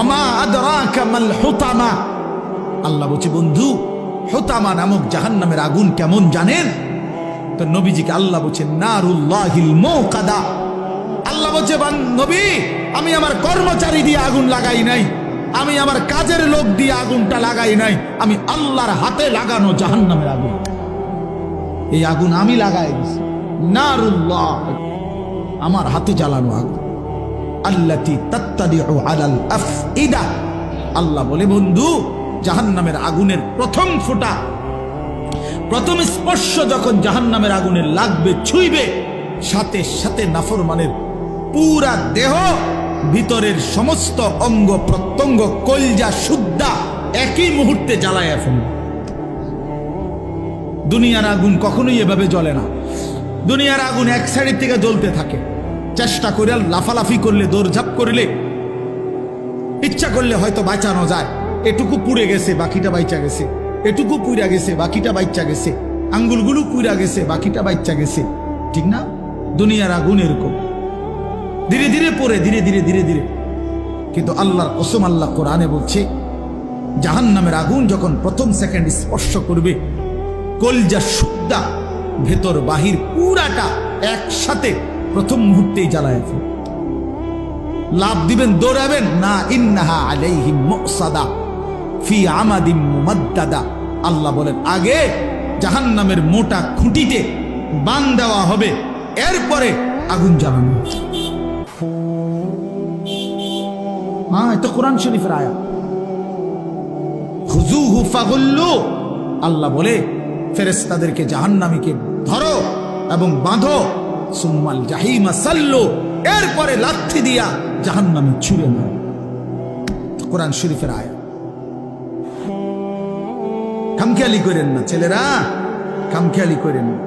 ওমা আদরাকা মাল হুতামা, আল্লাহ বলছে বন্ধু হুতামা নামক জাহান্নামের আগুন কেমন জানেন? তো নবীজিকে আল্লাহ বলছে নারুল্লাহিল মুকাদা। আল্লাহ বলছে নবী আমি আমার কর্মচারী দিয়ে আগুন লাগাই নাই, আমি আমার কাজের লোক দিয়ে আগুনটা লাগাই নাই, আমি আল্লাহর হাতে লাগানো জাহান্নামের আগুন। এই আগুন আমি লাগাই দিছি, নারুল্লাহ আমার হাতে জ্বালানো আগুন। আল্লাতী তাত্তালিউ আলাল আফইদা, আল্লাহ বলে বন্ধু জাহান্নামের আগুনের প্রথম ফোঁটা, প্রথম স্পর্শ যখন জাহান্নামের আগুনের লাগবে, ছুঁইবে, সাথে সাথে নাফরমানের পুরা দেহ, ভিতরের সমস্ত অঙ্গ প্রত্যঙ্গ, কলজা সুদ্ধা একই মুহূর্তে জ্বালায়া ফেলবে। দুনিয়ার আগুন কখনোই এভাবে জ্বলে না। দুনিয়ার আগুন এক সাইড থেকে জ্বলতে থাকে, চেষ্টা করে লাফালাফি করলে, দৌড়ঝাঁপ করলে, ইচ্ছা করলে হয়তো বাঁচানো যায়। এটুকু পুড়ে গেছে বাকিটা বাইচা গেছে, এটুকু পুড়া গেছে বাকিটা বাইচা গেছে, আঙ্গুলগুলো পুড়া গেছে বাকিটা বাইচা গেছে, ঠিক না? দুনিয়ার আগুন এরকম ধীরে ধীরে পড়ে, ধীরে ধীরে ধীরে ধীরে। কিন্তু আল্লাহর কসম, আল্লাহ কোরআনে বলছে জাহান্নামের আগুন যখন প্রথম সেকেন্ড স্পর্শ করবে, কলজা সুদ্ধা ভেতর বাহির পুরাটা একসাথে প্রথম মুহূর্তেই জ্বালায় ফেলবে। লাভ দিবেন, দৌড়াবেন না, ইন্নাহা আলাইহিম মুসাদা ফি আমাদিম মুমাদ্দাদা। আল্লাহ বলেন আগে জাহান্নামের মোটা খুঁটিতে বান দেওয়া হবে, এরপরে আগুন জ্বালানো। হ্যাঁ, এটা কোরআন শরীফের আয়াত। খুযুহু ফাগুল্লু, আল্লাহ বলে ফেরেশতাদেরকে জাহান্নামীকে ধরো এবং বাঁধো, সুম্মাল জাহিমা সাল্লু, এরপরে লাথি দিয়া জাহান্নামে ছুঁড়ে মারো। কোরআন শরীফের আয়াত। খামখেয়ালি করেন না ছেলেরা, খামখেয়ালি করেন না।